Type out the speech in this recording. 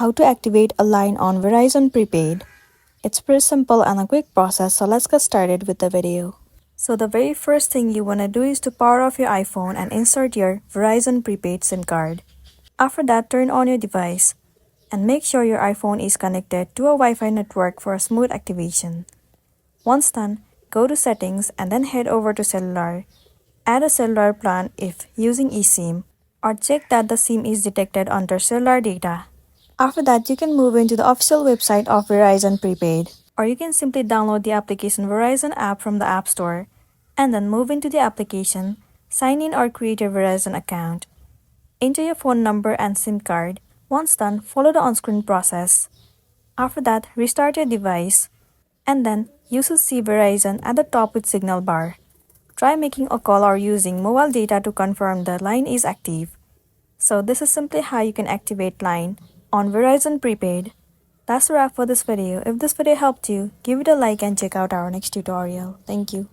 How to activate a line on Verizon Prepaid. It's pretty simple and a quick process, so let's get started with the video. So the very first thing you want to do is to power off your iPhone and insert your Verizon Prepaid SIM card. After that, turn on your device and make sure your iPhone is connected to a Wi-Fi network for a smooth activation. Once done, go to Settings and then head over to Cellular. Add a cellular plan if using eSIM, or check that the SIM is detected under cellular data. After that, you can move into the official website of Verizon Prepaid, or you can simply download the application Verizon app from the App Store, and then move into the application, sign in or create your Verizon account. Enter your phone number and SIM card. Once done, follow the on-screen process. After that, restart your device, and then you should see Verizon at the top with signal bar. Try making a call or using mobile data to confirm the line is active. So this is simply how you can activate line on Verizon Prepaid. That's a wrap for this video. If this video helped you, give it a like and check out our next tutorial. Thank you.